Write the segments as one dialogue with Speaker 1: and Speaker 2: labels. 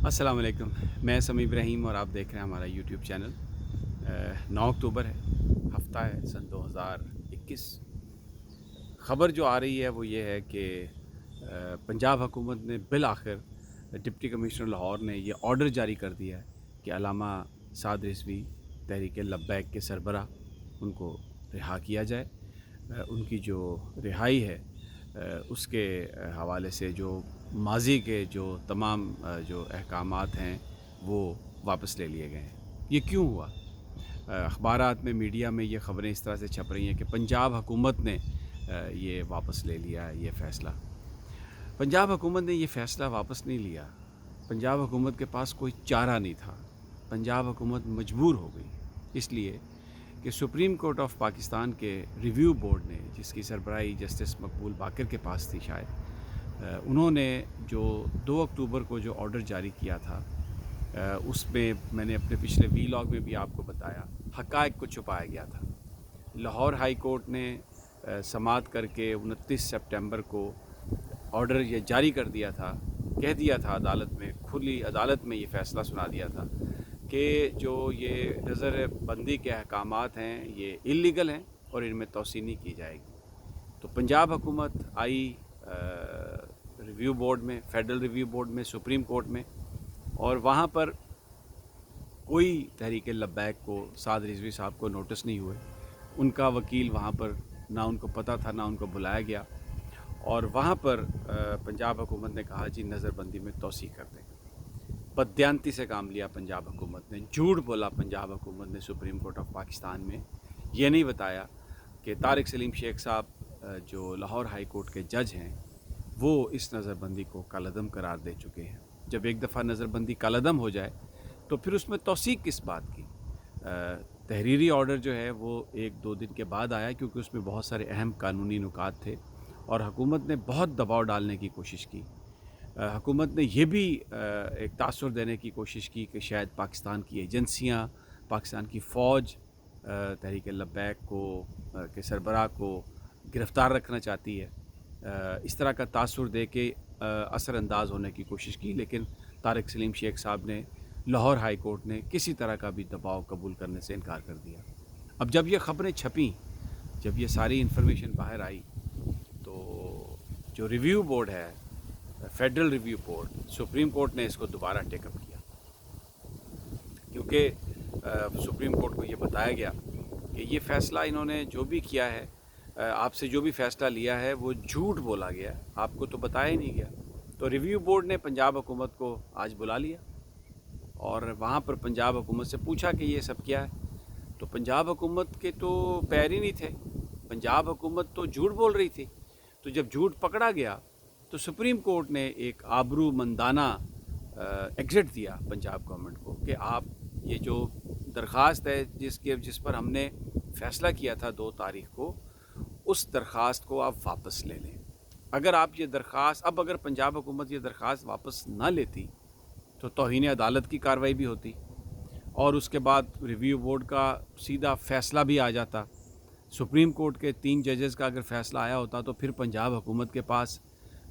Speaker 1: السلام علیکم، میں سمیع ابراہیم اور آپ دیکھ رہے ہیں ہمارا یوٹیوب چینل۔ 9 اکتوبر ہے، ہفتہ ہے سن 2021۔ خبر جو آ رہی ہے وہ یہ ہے کہ پنجاب حکومت نے بالآخر ڈپٹی کمشنر لاہور نے یہ آرڈر جاری کر دیا ہے کہ علامہ سعد رضوی تحریک لبیک کے سربراہ ان کو رہا کیا جائے۔ ان کی جو رہائی ہے اس کے حوالے سے جو ماضی کے جو تمام جو احکامات ہیں وہ واپس لے لیے گئے ہیں۔ یہ کیوں ہوا؟ اخبارات میں، میڈیا میں یہ خبریں اس طرح سے چھپ رہی ہیں کہ پنجاب حکومت نے یہ واپس لے لیا یہ فیصلہ۔ پنجاب حکومت نے یہ فیصلہ واپس نہیں لیا۔ پنجاب حکومت کے پاس کوئی چارہ نہیں تھا۔ پنجاب حکومت مجبور ہو گئی، اس لیے کہ سپریم کورٹ آف پاکستان کے ریویو بورڈ نے، جس کی سربراہی جسٹس مقبول باقر کے پاس تھی شاید، انہوں نے جو 2 اکتوبر کو جو آرڈر جاری کیا تھا، اس میں نے اپنے پچھلے وی لاگ میں بھی آپ کو بتایا، حقائق کو چھپایا گیا تھا۔ لاہور ہائی کورٹ نے سماعت کر کے 29 سپٹمبر کو آرڈر یہ جاری کر دیا تھا، کہہ دیا تھا عدالت میں، کھلی عدالت میں یہ فیصلہ سنا دیا تھا کہ جو یہ نظر بندی کے احکامات ہیں یہ اللیگل ہیں اور ان میں توسیع نہیں کی جائے گی۔ تو پنجاب حکومت آئی ریویو بورڈ میں، فیڈرل ریویو بورڈ میں، سپریم کورٹ میں، اور وہاں پر کوئی تحریک لبیک کو، سعد رضوی صاحب کو نوٹس نہیں ہوئے۔ ان کا وکیل وہاں پر نہ ان کو پتہ تھا، نہ ان کو بلایا گیا، اور وہاں پر پنجاب حکومت نے کہا جی نظر بندی میں توسیع کر دیں۔ بددیانتی سے کام لیا پنجاب حکومت نے، جھوٹ بولا پنجاب حکومت نے سپریم کورٹ آف پاکستان میں۔ یہ نہیں بتایا کہ طارق سلیم شیخ صاحب جو لاہور ہائی کورٹ کے جج ہیں وہ اس نظر بندی کو کالعدم قرار دے چکے ہیں۔ جب ایک دفعہ نظر بندی کالعدم ہو جائے تو پھر اس میں توثیق کس بات کی؟ تحریری آرڈر جو ہے وہ 1-2 دن کے بعد آیا، کیونکہ اس میں بہت سارے اہم قانونی نکات تھے اور حکومت نے بہت دباؤ ڈالنے کی کوشش کی۔ حکومت نے یہ بھی ایک تاثر دینے کی کوشش کی کہ شاید پاکستان کی ایجنسیاں، پاکستان کی فوج تحریک لبیک کو کے سربراہ کو گرفتار رکھنا چاہتی ہے۔ اس طرح کا تاثر دے کے اثر انداز ہونے کی کوشش کی، لیکن طارق سلیم شیخ صاحب نے، لاہور ہائی کورٹ نے کسی طرح کا بھی دباؤ قبول کرنے سے انکار کر دیا۔ اب جب یہ خبریں چھپیں، جب یہ ساری انفارمیشن باہر آئی، تو جو ریویو بورڈ ہے، federal review board, supreme court نے اس کو دوبارہ ٹیک اپ کیا، کیونکہ سپریم کورٹ کو یہ بتایا گیا کہ یہ فیصلہ انہوں نے جو بھی کیا ہے، آپ سے جو بھی فیصلہ لیا ہے وہ جھوٹ بولا گیا، آپ کو تو بتایا ہی نہیں گیا۔ تو ریویو بورڈ نے پنجاب حکومت کو آج بلا لیا اور وہاں پر پنجاب حکومت سے پوچھا کہ یہ سب کیا ہے، تو پنجاب حکومت کے تو پیر ہی نہیں تھے، پنجاب حکومت تو جھوٹ بول رہی تھی۔ تو جب جھوٹ پکڑا گیا تو سپریم کورٹ نے ایک آبرو مندانہ ایگزٹ دیا پنجاب گورنمنٹ کو کہ آپ یہ جو درخواست ہے جس پر ہم نے فیصلہ کیا تھا 2 تاریخ کو، اس درخواست کو آپ واپس لے لیں۔ اگر آپ یہ درخواست، اگر پنجاب حکومت یہ درخواست واپس نہ لیتی تو توہین عدالت کی کارروائی بھی ہوتی اور اس کے بعد ریویو بورڈ کا سیدھا فیصلہ بھی آ جاتا۔ سپریم کورٹ کے 3 ججز کا اگر فیصلہ آیا ہوتا تو پھر پنجاب حکومت کے پاس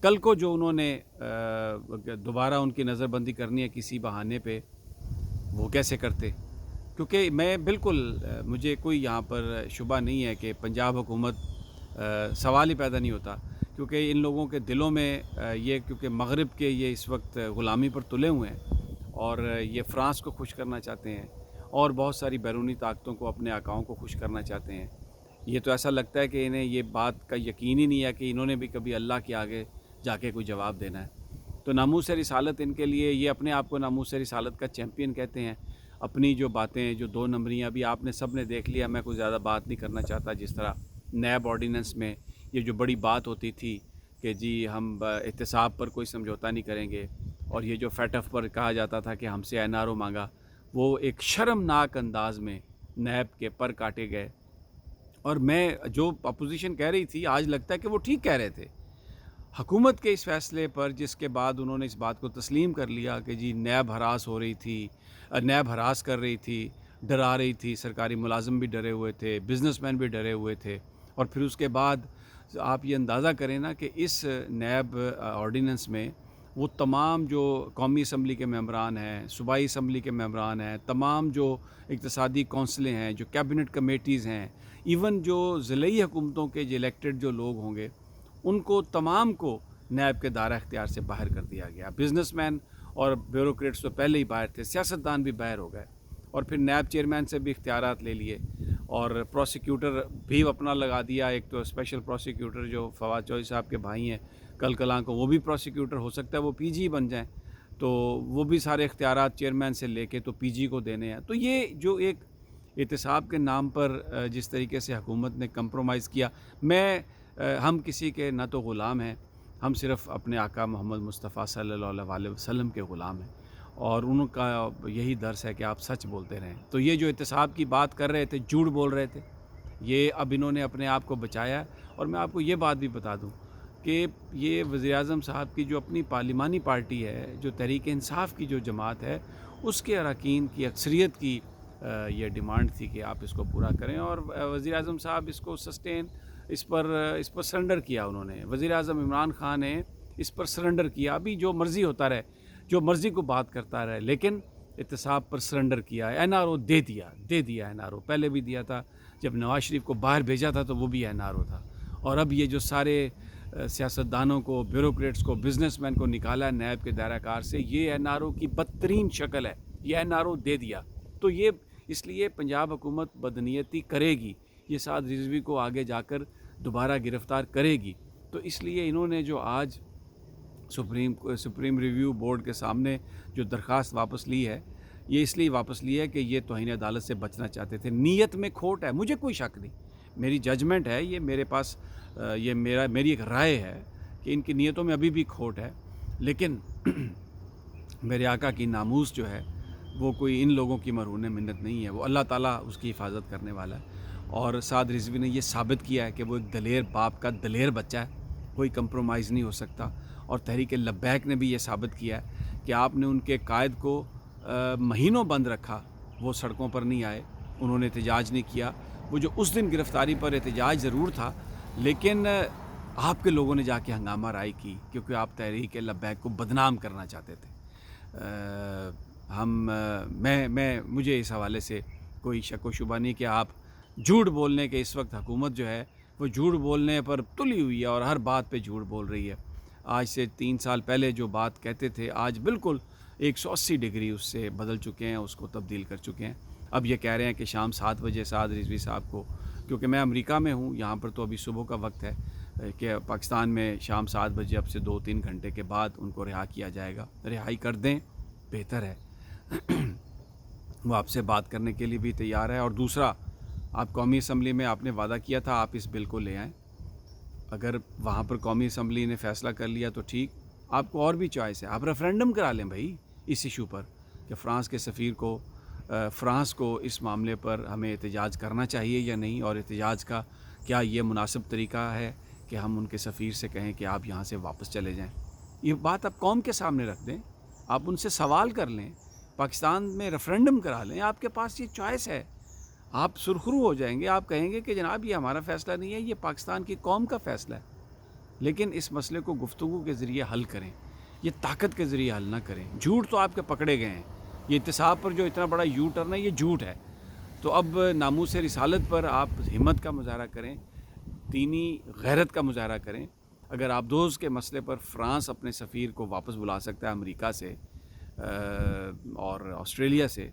Speaker 1: کل کو جو انہوں نے دوبارہ ان کی نظر بندی کرنی ہے کسی بہانے پہ، وہ کیسے کرتے؟ کیونکہ میں بالکل، مجھے کوئی یہاں پر شبہ نہیں ہے کہ پنجاب حکومت، سوال ہی پیدا نہیں ہوتا، کیونکہ ان لوگوں کے دلوں میں یہ، کیونکہ مغرب کے یہ اس وقت غلامی پر تلے ہوئے ہیں اور یہ فرانس کو خوش کرنا چاہتے ہیں اور بہت ساری بیرونی طاقتوں کو، اپنے آقاؤں کو خوش کرنا چاہتے ہیں۔ یہ تو ایسا لگتا ہے کہ انہیں یہ بات کا یقین ہی نہیں ہے کہ انہوں نے بھی کبھی اللہ کے آگے جا کے کوئی جواب دینا ہے۔ تو ناموس رسالت ان کے لیے، یہ اپنے آپ کو ناموس رسالت کا چیمپئن کہتے ہیں۔ اپنی جو باتیں، جو 2 نمبریاں بھی آپ نے سب نے دیکھ لیا، میں کوئی زیادہ بات نہیں کرنا چاہتا۔ جس طرح نیب آرڈیننس میں یہ جو بڑی بات ہوتی تھی کہ جی ہم احتساب پر کوئی سمجھوتا نہیں کریں گے، اور یہ جو فیٹ اف پر کہا جاتا تھا کہ ہم سے این آر او مانگا، وہ ایک شرمناک انداز میں نیب کے پر کاٹے گئے۔ اور میں، جو اپوزیشن کہہ رہی تھی، آج لگتا ہے کہ وہ ٹھیک کہہ رہے تھے۔ حکومت کے اس فیصلے پر، جس کے بعد انہوں نے اس بات کو تسلیم کر لیا کہ جی نیب ہراس ہو رہی تھی، نیب ہراس کر رہی تھی، ڈرا رہی تھی، سرکاری ملازم بھی ڈرے ہوئے تھے، بزنس مین بھی ڈرے ہوئے تھے، اور پھر اس کے بعد آپ یہ اندازہ کریں نا کہ اس نیب آرڈیننس میں وہ تمام جو قومی اسمبلی کے ممبران ہیں، صوبائی اسمبلی کے ممبران ہیں، تمام جو اقتصادی کونسلیں ہیں، جو کیبنٹ کمیٹیز ہیں، ایون جو ضلعی حکومتوں کے جو الیکٹڈ جو لوگ ہوں گے، ان کو تمام کو نیب کے دائرہ اختیار سے باہر کر دیا گیا. بزنس مین اور بیوروکریٹس تو پہلے ہی باہر تھے، سیاستدان بھی باہر ہو گئے، اور پھر نیب چیئرمین سے بھی اختیارات لے لیے، اور پروسیکیوٹر بھی اپنا لگا دیا. ایک تو اسپیشل پروسیکیوٹر جو فواد چودھری صاحب کے بھائی ہیں کل کلاں کو، وہ بھی پروسیکیوٹر ہو سکتا ہے وہ پی جی بن جائیں، تو وہ بھی سارے اختیارات چیئرمین سے لے کے تو پی جی کو دینے ہیں. تو یہ جو ایک احتساب کے نام پر جس طریقے سے حکومت نے کمپرومائز کیا، ہم کسی کے نہ تو غلام ہیں، ہم صرف اپنے آقا محمد مصطفیٰ صلی اللہ علیہ وسلم کے غلام ہیں، اور ان کا یہی درس ہے کہ آپ سچ بولتے رہیں. تو یہ جو احتساب کی بات کر رہے تھے، جھوٹ بول رہے تھے، یہ اب انہوں نے اپنے آپ کو بچایا ہے. اور میں آپ کو یہ بات بھی بتا دوں کہ یہ وزیر اعظم صاحب کی جو اپنی پارلیمانی پارٹی ہے، جو تحریک انصاف کی جو جماعت ہے، اس کے اراکین کی اکثریت کی یہ ڈیمانڈ تھی کہ آپ اس کو پورا کریں، اور وزیر اعظم صاحب اس کو سسٹین اس پر سرنڈر کیا. انہوں نے، وزیر اعظم عمران خان نے اس پر سرنڈر کیا. ابھی جو مرضی ہوتا رہے، جو مرضی کو بات کرتا رہے، لیکن احتساب پر سرنڈر کیا ہے. این آر او دے دیا این آر او پہلے بھی دیا تھا، جب نواز شریف کو باہر بھیجا تھا تو وہ بھی این آر او تھا. اور اب یہ جو سارے سیاستدانوں کو، بیوروکریٹس کو، بزنس مین کو نکالا ہے نیب کے دائرہ کار سے، یہ این آر او کی بدترین شکل ہے. یہ این آر او دے دیا. تو یہ اس لیے پنجاب حکومت بدنیتی کرے گی، یہ سعد رضوی کو آگے جا کر دوبارہ گرفتار کرے گی. تو اس لیے انہوں نے جو آج سپریم ریویو بورڈ کے سامنے جو درخواست واپس لی ہے، یہ اس لیے واپس لی ہے کہ یہ توہین عدالت سے بچنا چاہتے تھے. نیت میں کھوٹ ہے، مجھے کوئی شک نہیں، میری ججمنٹ ہے یہ، میرے پاس یہ میری ایک رائے ہے کہ ان کی نیتوں میں ابھی بھی کھوٹ ہے. لیکن میرے آقا کی ناموس جو ہے وہ کوئی ان لوگوں کی مرہون منت نہیں ہے، وہ اللہ تعالیٰ اس کی حفاظت کرنے والا ہے. اور سعد رضوی نے یہ ثابت کیا ہے کہ وہ ایک دلیر باپ کا دلیر بچہ ہے، کوئی کمپرومائز نہیں ہو سکتا. اور تحریک لبیک نے بھی یہ ثابت کیا ہے کہ آپ نے ان کے قائد کو مہینوں بند رکھا، وہ سڑکوں پر نہیں آئے، انہوں نے احتجاج نہیں کیا. وہ جو اس دن گرفتاری پر احتجاج ضرور تھا، لیکن آپ کے لوگوں نے جا کے ہنگامہ رائی کی، کیونکہ آپ تحریک لبیک کو بدنام کرنا چاہتے تھے. مجھے اس حوالے سے کوئی شک و شبہ نہیں کہ آپ جھوٹ بولنے کے، اس وقت حکومت جو ہے وہ جھوٹ بولنے پر تلی ہوئی ہے اور ہر بات پہ جھوٹ بول رہی ہے. آج سے 3 سال پہلے جو بات کہتے تھے، آج بالکل 180 ڈگری اس سے بدل چکے ہیں، اس کو تبدیل کر چکے ہیں. اب یہ کہہ رہے ہیں کہ شام 7 بجے سعد رضوی صاحب کو، کیونکہ میں امریکہ میں ہوں، یہاں پر تو ابھی صبح کا وقت ہے، کہ پاکستان میں شام 7 بجے اب سے 2-3 گھنٹے کے بعد ان کو رہا کیا جائے گا. رہائی کر دیں، بہتر ہے. وہ آپ سے بات کرنے کے لیے بھی تیار ہے. اور دوسرا، آپ قومی اسمبلی میں آپ نے وعدہ کیا تھا آپ اس بل کو لے آئیں. اگر وہاں پر قومی اسمبلی نے فیصلہ کر لیا تو ٹھیک، آپ کو اور بھی چوائس ہے، آپ ریفرینڈم کرا لیں بھائی اس ایشو پر، کہ فرانس کے سفیر کو، فرانس کو اس معاملے پر ہمیں احتجاج کرنا چاہیے یا نہیں، اور احتجاج کا کیا یہ مناسب طریقہ ہے کہ ہم ان کے سفیر سے کہیں کہ آپ یہاں سے واپس چلے جائیں. یہ بات آپ قوم کے سامنے رکھ دیں، آپ ان سے سوال کر لیں، پاکستان میں ریفرینڈم کرا لیں. آپ کے پاس یہ چوائس ہے، آپ سرخرو ہو جائیں گے، آپ کہیں گے کہ جناب یہ ہمارا فیصلہ نہیں ہے، یہ پاکستان کی قوم کا فیصلہ ہے. لیکن اس مسئلے کو گفتگو کے ذریعے حل کریں، یہ طاقت کے ذریعے حل نہ کریں. جھوٹ تو آپ کے پکڑے گئے ہیں، یہ احتساب پر جو اتنا بڑا یو ٹرن ہے یہ جھوٹ ہے. تو اب ناموس رسالت پر آپ ہمت کا مظاہرہ کریں، دینی غیرت کا مظاہرہ کریں. اگر آپ دوز کے مسئلے پر فرانس اپنے سفیر کو واپس بلا سکتا ہے امریکہ سے اور آسٹریلیا سے،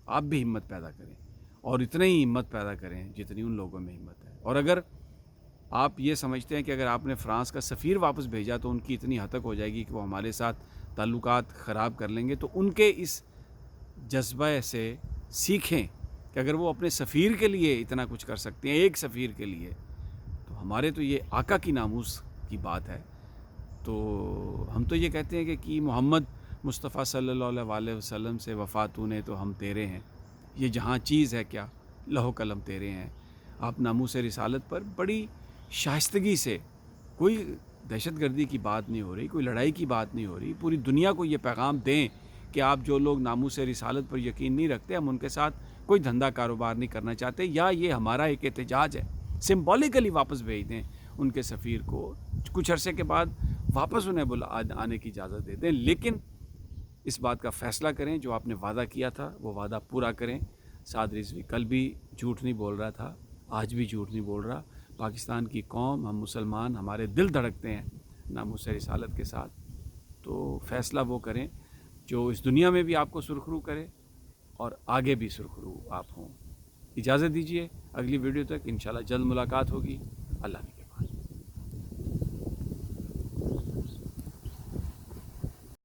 Speaker 1: آپ بھی ہمت پیدا کریں، اور اتنی ہی ہمت پیدا کریں جتنی ان لوگوں میں ہمت ہے. اور اگر آپ یہ سمجھتے ہیں کہ اگر آپ نے فرانس کا سفیر واپس بھیجا تو ان کی اتنی حتک ہو جائے گی کہ وہ ہمارے ساتھ تعلقات خراب کر لیں گے، تو ان کے اس جذبہ سے سیکھیں کہ اگر وہ اپنے سفیر کے لیے اتنا کچھ کر سکتے ہیں، ایک سفیر کے لیے، تو ہمارے تو یہ آقا کی ناموس کی بات ہے. تو ہم تو یہ کہتے ہیں کہ محمد مصطفیٰ صلی اللہ علیہ وسلم سے وفا تو نے تو ہم تیرے ہیں، یہ جہاں چیز ہے کیا لوح قلم تیرے ہیں. آپ ناموس رسالت پر بڑی شائستگی سے، کوئی دہشت گردی کی بات نہیں ہو رہی، کوئی لڑائی کی بات نہیں ہو رہی، پوری دنیا کو یہ پیغام دیں کہ آپ جو لوگ ناموس رسالت پر یقین نہیں رکھتے، ہم ان کے ساتھ کوئی دھندا کاروبار نہیں کرنا چاہتے، یا یہ ہمارا ایک احتجاج ہے. سمبولیکلی واپس بھیج دیں ان کے سفیر کو. کچھ عرصے کے بعد واپس انہیں آنے کی اجازت دے دیں، لیکن اس بات کا فیصلہ کریں جو آپ نے وعدہ کیا تھا وہ وعدہ پورا کریں۔ سعد رضوی کل بھی جھوٹ نہیں بول رہا تھا، آج بھی جھوٹ نہیں بول رہا۔ پاکستان کی قوم، ہم مسلمان، ہمارے دل دھڑکتے ہیں ناموس رسالت کے ساتھ، تو فیصلہ وہ کریں جو اس دنیا میں بھی آپ کو سرخرو کرے اور آگے بھی سرخرو آپ ہوں۔ اجازت دیجیے، اگلی ویڈیو تک انشاءاللہ جلد ملاقات ہوگی۔ اللہ حافظ۔